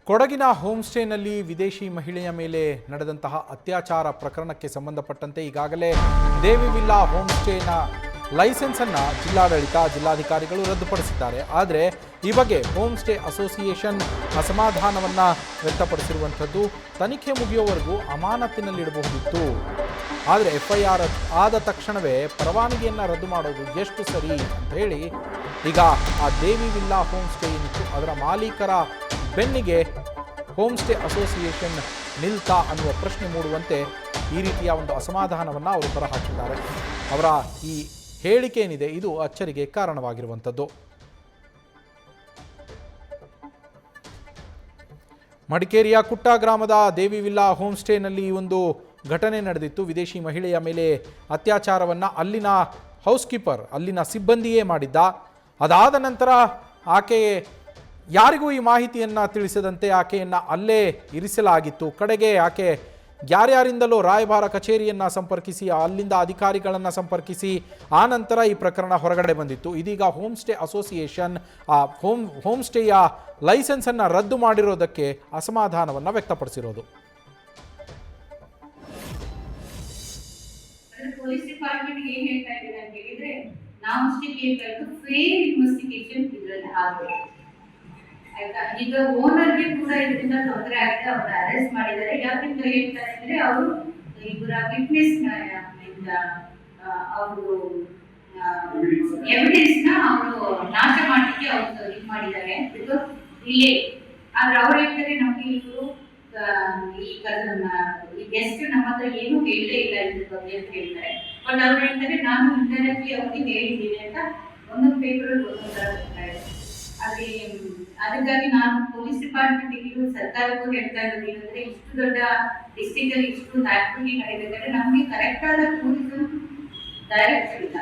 ಕೊಡಗಿನ ಹೋಮ್ ಸ್ಟೇನಲ್ಲಿ ವಿದೇಶಿ ಮಹಿಳೆಯ ಮೇಲೆ ನಡೆದಂತಹ ಅತ್ಯಾಚಾರ ಪ್ರಕರಣಕ್ಕೆ ಸಂಬಂಧಪಟ್ಟಂತೆ ಈಗಾಗಲೇ ದೇವಿ ವಿಲ್ಲಾ ಹೋಮ್ ಸ್ಟೇನ ಲೈಸೆನ್ಸ್ ಅನ್ನು ಜಿಲ್ಲಾಧಿಕಾರಿಗಳು ರದ್ದುಪಡಿಸಿದ್ದಾರೆ. ಆದರೆ ಈ ಬಗ್ಗೆ ಹೋಮ್ ಸ್ಟೇ ಅಸೋಸಿಯೇಷನ್ ಅಸಮಾಧಾನವನ್ನು ವ್ಯಕ್ತಪಡಿಸಿರುವಂಥದ್ದು. ತನಿಖೆ ಮುಗಿಯುವವರೆಗೂ ಅಮಾನತಿನಲ್ಲಿಡಬಹುದಿತ್ತು. ಆದರೆ FIR ಆದ ತಕ್ಷಣವೇ ಪರವಾನಗಿಯನ್ನು ರದ್ದು ಮಾಡೋದು ಎಷ್ಟು ಸರಿ ಅಂತ ಹೇಳಿ ಈಗ ಆ ದೇವಿ ವಿಲ್ಲಾ ಹೋಮ್ ಸ್ಟೇ ಏನಿತ್ತು ಅದರ ಮಾಲೀಕರ ಬೆನ್ನಿಗೆ ಹೋಮ್ ಸ್ಟೇ ಅಸೋಸಿಯೇಷನ್ ನಿಲ್ತಾ ಅನ್ನುವ ಪ್ರಶ್ನೆ ಮೂಡುವಂತೆ ಈ ರೀತಿಯ ಒಂದು ಅಸಮಾಧಾನವನ್ನು ಅವರು ಹೊರಹಾಕಿದ್ದಾರೆ. ಅವರ ಈ ಹೇಳಿಕೆ ಏನಿದೆ ಇದು ಅಚ್ಚರಿಗೆ ಕಾರಣವಾಗಿರುವಂಥದ್ದು. ಮಡಿಕೇರಿಯ ಕುಟ್ಟ ಗ್ರಾಮದ ದೇವಿ ವಿಲ್ಲಾ ಹೋಮ್ ಸ್ಟೇನಲ್ಲಿ ಒಂದು ಘಟನೆ ನಡೆದಿತ್ತು. ವಿದೇಶಿ ಮಹಿಳೆಯ ಮೇಲೆ ಅತ್ಯಾಚಾರವನ್ನು ಅಲ್ಲಿನ ಹೌಸ್ ಕೀಪರ್, ಅಲ್ಲಿನ ಸಿಬ್ಬಂದಿಯೇ ಮಾಡಿದ್ದ. ಅದಾದ ನಂತರ ಆಕೆ ಯಾರಿಗೂ ಈ ಮಾಹಿತಿಯನ್ನು ತಿಳಿಸದಂತೆ ಆಕೆಯನ್ನು ಅಲ್ಲೇ ಇರಿಸಲಾಗಿತ್ತು. ಕಡೆಗೆ ಆಕೆ ಯಾರ್ಯಾರಿಂದಲೋ ರಾಯಭಾರ ಕಚೇರಿಯನ್ನು ಸಂಪರ್ಕಿಸಿ ಅಲ್ಲಿಂದ ಅಧಿಕಾರಿಗಳನ್ನು ಸಂಪರ್ಕಿಸಿ ಆ ನಂತರ ಈ ಪ್ರಕರಣ ಹೊರಗಡೆ ಬಂದಿತ್ತು. ಇದೀಗ ಹೋಮ್ ಸ್ಟೇ ಅಸೋಸಿಯೇಷನ್ ಹೋಮ್ ಸ್ಟೇಯ ಲೈಸೆನ್ಸನ್ನು ರದ್ದು ಮಾಡಿರೋದಕ್ಕೆ ಅಸಮಾಧಾನವನ್ನು ವ್ಯಕ್ತಪಡಿಸಿರೋದು. ಪೊಲೀಸ್ ಡಿಪಾರ್ಟ್ಮೆಂಟ್ ಏನು ಹೇಳ್ತಾ ಇದ್ದಾರೆ ಅಂತ ಹೇಳಿದ್ರೆ, ನಾವು ಅಷ್ಟೇ ಕೇಳ್ತಾ ಇದ್ದು ಫೇರ್ ಇನ್ವೆಸ್ಟಿಗೇಷನ್ ಇದರಲ್ಲಿ ಆಗಬೇಕು. ಆಯ್ತಾ, ಈಗ ಓನರ್ಗೆ ಕೂಡ ಇದರಿಂದ ತೊಂದರೆ ಆಗಿದೆ. ಅವ್ರನ್ನ ಅರೆಸ್ಟ್ ಮಾಡಿದ್ದಾರೆ. ಯಾಕಂತ ಹೇಳ್ತಾರೆ ಅಂದ್ರೆ ಅವರು ಇವರ ವಿಟ್ನೆಸ್ ಅವರು ಎವಿಡೆನ್ಸ್ ನ ಅವರು ನಾಶ ಮಾಡಲಿಕ್ಕೆ ಅವರು ಇದು ಮಾಡಿದ್ದಾರೆ. ಬಿಕಾಸ್ ಇಲ್ಲೇ ಆದ್ರೆ ಅವ್ರು ಹೇಳ್ತಾರೆ ನಮ್ಗೆ ಇವರು ಈ ಗೆಸ್ಟ್ ನಮ್ಮ ಹತ್ರ ಏನು ಹೇಳಲೇ ಇಲ್ಲ ಇದ್ರ ಬಗ್ಗೆ ಅಂತ ಹೇಳ್ತಾರೆ. ಬಟ್ ಅವ್ರು ಹೇಳ್ತಾರೆ ನಾನು ಇಂಡೈರೆಕ್ಟ್ಲಿ ಅವ್ರಿಗೆ ಹೇಳಿದ್ದೀನಿ ಅಂತ ಒಂದೊಂದು ಪೇಪರ್ ಒಂದೊಂದು ತರ ಬರ್ತಾ ಇದೆ. ಅದಕ್ಕಾಗಿ ನಾನು ಪೊಲೀಸ್ ಡಿಪಾರ್ಟ್ಮೆಂಟ್ ಸರ್ಕಾರಕ್ಕೂ ಹೇಳ್ತಾ ಇರೋದು ಏನಂದ್ರೆ, ಇಷ್ಟು ದೊಡ್ಡ ಡಿಸ್ಟ್ರಿಕ್ಟ್ ಅಲ್ಲಿ ಇಷ್ಟು ಆಕ್ಟಿವಿಟಿ ನಡೀಬೇಕಾದ್ರೆ ನಮ್ಗೆ ಕರೆಕ್ಟ್ ಆದ ಟೂರಿಸಂ ಡೈರೆಕ್ಟರ್ ಇಲ್ಲ.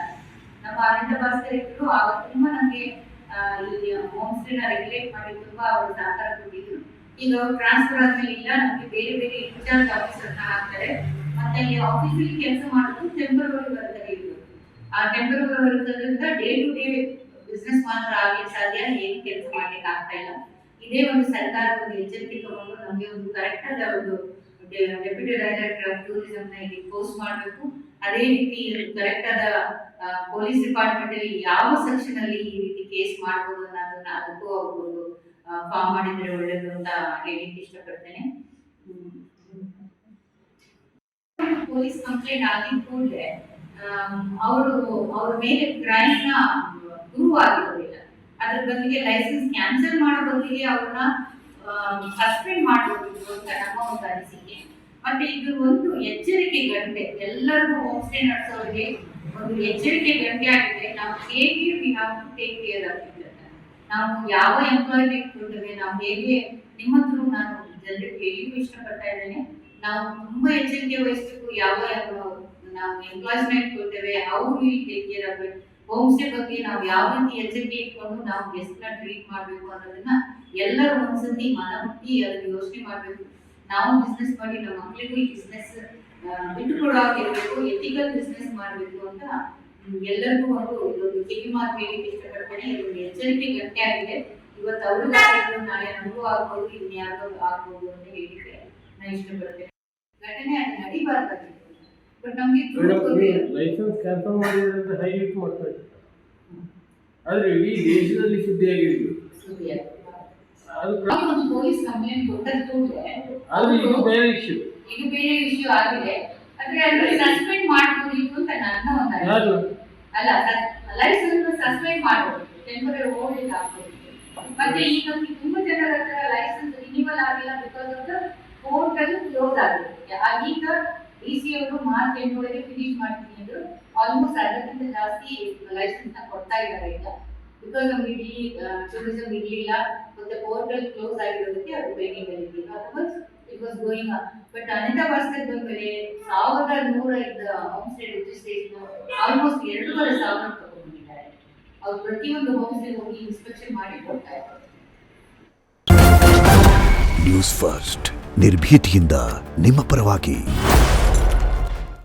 ನಮ್ಮ ಆನಂದ ಭಾಸ್ಕರ್ ಇದ್ರು ಆಗ ತುಂಬಾ ನಮ್ಗೆ ಈ ಹೋಮ್ ಸ್ಟೇ ನ ರೆಗ್ಯುಲೇಟ್ ಮಾಡಿ ತುಂಬಾ ಅವರು ಸಹಕಾರ ಕೊಟ್ಟಿದ್ರು. ಈಗ ಅವ್ರು ಟ್ರಾನ್ಸ್ಫರ್ ಆದ್ಮೇಲೆ ಇಲ್ಲ, ನಮ್ಗೆ ಬೇರೆ ಬೇರೆ ಇನ್ಚಾರ್ಜ್ ಆಫೀಸರ್ ಹಾಕ್ತಾರೆ. ಮತ್ತೆ ಅಲ್ಲಿ ಆಫೀಸಲ್ಲಿ ಕೆಲಸ ಮಾಡೋದು ಟೆಂಪರರಿ ವರ್ಕರ್ ಇದ್ರು. ಆ ಟೆಂಪರರಿ ವರ್ಕರ್ರಿಂದ ಡೇ ಟು ಡೇ ಬಿಸ್ನೆಸ್ ಮಾತ್ರ ಆಗ್ಲಿಕ್ಕೆ ಸಾಧ್ಯ, ಏನು ಕೆಲಸ ಮಾಡ್ಲಿಕ್ಕೆ ಆಗ್ತಾ ಇಲ್ಲ. ಇದೇ ಒಂದು ಸರ್ಕಾರ ಒಂದು ಎಚ್ಚರಿಕೆ ತಗೊಂಡು ನಮಗೆ ಒಂದು ಕರೆಕ್ಟ್ ಆದ ಒಂದು ಡೆಪ್ಯೂಟಿ ಡೈರೆಕ್ಟರ್ ಆಫ್ ಟೂರಿಸಂ ನ ಇಲ್ಲಿ ಪೋಸ್ಟ್ ಮಾಡಬೇಕು. ಅದೇ ರೀತಿ ಕರೆಕ್ಟ್ ಆದ ಪೊಲೀಸ್ ಡಿಪಾರ್ಟ್ಮೆಂಟ್ ಅಲ್ಲಿ ಯಾವ ಸೆಕ್ಷನ್ ಅಲ್ಲಿ ಈ ರೀತಿ ಕೇಸ್ ಮಾಡಬಹುದು ಅನ್ನೋದನ್ನ ಅದಕ್ಕೂ ಅವರು ಫಾರ್ಮ್ ಮಾಡಿದ್ರೆ ಒಳ್ಳೇದು ಅಂತ ಹೇಳಿಕ್ಕೆ ಇಷ್ಟಪಡ್ತೇನೆ. ಪೊಲೀಸ್ ಕಂಪ್ಲೇಂಟ್ ಆಗಿದ ಕೂಡಲೇ ಅವ್ರ ಮೇಲೆ ಕ್ರೈಮ್ ನ ಪ್ರೂವ್ ಆಗಿರೋದಿಲ್ಲ. ಅದ್ರ ಬದಲಿಗೆ ಲೈಸೆನ್ಸ್ ಕ್ಯಾನ್ಸಲ್ ಮಾಡೋ ಬದಲಿಗೆ ಅವ್ರನ್ನ ಸಸ್ಪೆಂಡ್ ಮಾಡಬಹುದು ಅಂತ ನಮ್ಮ ಒಂದು ಅನಿಸಿಕೆ. ಮತ್ತೆ ಇದು ಒಂದು ಎಚ್ಚರಿಕೆ ಗಂಟೆ, ಎಲ್ಲರಿಗೂ ಹೋಮ್ ಸ್ಟೇ ನಡೆಸೋರಿಗೆ ಒಂದು ಎಚ್ಚರಿಕೆ ಗಂಟೆ ಆಗಿದೆ. ನಾವು ಹೇಗೆ we have to take care of it. ನಾವು ಯಾವ ಎಂಪ್ಲಾಯ್ಮೆಂಟ್ ಕೊಡ್ತೇವೆ, ನಾವು ಹೇಗೆ ನಿಮ್ಮ ಹತ್ರ ನಾನು ಜನರಿಗೆ ಹೇಳಿಗೂ ಇಷ್ಟಪಡ್ತಾ ಇದ್ದೇನೆ, ನಾವು ತುಂಬಾ ಎಚ್ಚರಿಕೆ ವಹಿಸಬೇಕು. ಯಾವ ನಾವು ಎಂಪ್ಲಾಯ್ಮೆಂಟ್ ಕೊಡ್ತೇವೆ, how will take care of it. Home stay ಬಗ್ಗೆ ನಾವು ಯಾವ ರೀತಿ ಎಚ್ಚರಿಕೆ ಇಟ್ಕೊಂಡು ನಾವು ಗೆಸ್ಟ್ ನ ಟ್ರೀಟ್ ಮಾಡಬೇಕು ಅನ್ನೋದನ್ನ ಎಲ್ಲರೂ ಒಂದ್ಸತಿ ಮನಮುಟ್ಟಿ ಅದನ್ನ ಯೋಚನೆ ಮಾಡಬೇಕು. ನಾವು ಬಿಸ್ನೆಸ್ ಮಾಡಿ ನಮ್ಮ ಮಕ್ಕಳಿಗೂ ಈ ಬಿಸ್ನೆಸ್ ಬಿಟ್ಟು ಕೊಡೋಗಿರ್ಬೇಕು, ಎಥಿಕಲ್ ಬಿಸ್ನೆಸ್ ಮಾಡಬೇಕು ಅಂತ ಎಲ್ಲರಿಗೂ ಒಂದು ಕಿವಿ ಮಾತು ಹೇಳಿಕ್ಕೆ ಇಷ್ಟಪಡ್ತೇನೆ. ಇದೊಂದು ಎಚ್ಚರಿಕೆ ಗಂಟೆ ಆಗಿದೆ. ಇವತ್ತು ಅವರು ನಾಳೆ ನಮಗೂ ಆಗ್ಬೋದು, ಇನ್ಯಾರೋ ಆಗ್ಬೋದು ಅಂತ ಹೇಳಿಕ್ಕೆ ನಾನು ಇಷ್ಟಪಡ್ತೇನೆ. ಘಟನೆ ಅದು ನಡಿಬಾರ್ದಾಗಿತ್ತು. ಬಟ್ ನಮ್ಗೆ ಲೈಸೆನ್ಸ್ ಕ್ಯಾನ್ಸಲ್ ಮಾಡಿದ್ರೆ ಹೈಲೈಟ್ ಮಾಡ್ತಾ ಇದ್ದಾರೆ. ಆದ್ರೆ ಇಡೀ ದೇಶದಲ್ಲಿ ಸುದ್ದಿಯಾಗಿತ್ತು. ಒಂದು ಪೊಲೀಸ್ ಕಂಪ್ಲೇಂಟ್ ಕೊಟ್ಟದ್ದು ಆದ್ರೆ ಇದು ಬೇರೆ ಇಶ್ಯೂ ಆಗಿದೆ. ಆದ್ರೆ ಅದನ್ನ ಸಸ್ಪೆಂಡ್ ಮಾಡಬಹುದಿತ್ತು ಅಂತ ನನ್ನ ಒಂದು ಅಲ್ಲ, ಲೈಸೆನ್ಸ್ ಸಸ್ಪೆಂಡ್ ಮಾಡಬಹುದು, ಟೆಂಪರರಿ ಹೋಲ್ಡ್ ಆಗಬಹುದು. ಮತ್ತೆ ಈಗ ತುಂಬಾ ಜನರ ಹತ್ರ ಲೈಸೆನ್ಸ್ ರಿನ್ಯೂವಲ್ ಆಗಿಲ್ಲ, because of the portal close ಆಗಿದೆ. ಈಗ DC ಅವರು ಮಾರ್ಚ್ 8 ಫಿನಿಶ್ ಮಾಡ್ತೀನಿ ಅಂದ್ರು. ಆಲ್ಮೋಸ್ಟ್ ಅದಕ್ಕಿಂತ ಜಾಸ್ತಿ ಲೈಸೆನ್ಸ್ ನ ಕೊಡ್ತಾ ಇದ್ದಾರೆ ಈಗ. ಬಿಕಾಸ್ ನಮ್ಗೆ ಇಲ್ಲಿ ಟೂರಿಸಂ ಇರ್ಲಿಲ್ಲ, ಮತ್ತೆ ಪೋರ್ಟಲ್ ಕ್ಲೋಸ್ ಆಗಿರೋದಕ್ಕೆ ಅದು ಪೆಂಡಿಂಗ್ ಅಲ್ಲಿ ಇದೆ. Otherwise it was going on. But Anita Bhaskar ಬಂದ್ಮೇಲೆ 1105 ಹೋಮ್ ಸ್ಟೇ ರಿಜಿಸ್ಟ್ರೇಷನ್ ಆಲ್ಮೋಸ್ಟ್ 2,500 ತಗೊಂಡಿದ್ದಾರೆ. ಅವ್ರು ಪ್ರತಿಯೊಂದು ಹೋಮ್ ಸ್ಟೇ ಹೋಗಿ ಇನ್ಸ್ಪೆಕ್ಷನ್ ಮಾಡಿ ಕೊಡ್ತಾ ಇದ್ದಾರೆ. ನ್ಯೂಸ್ ಫಸ್ಟ್ ನಿರ್ಭೀತಿಯಿಂದ ನಿಮ್ಮ ಪರವಾಗಿ.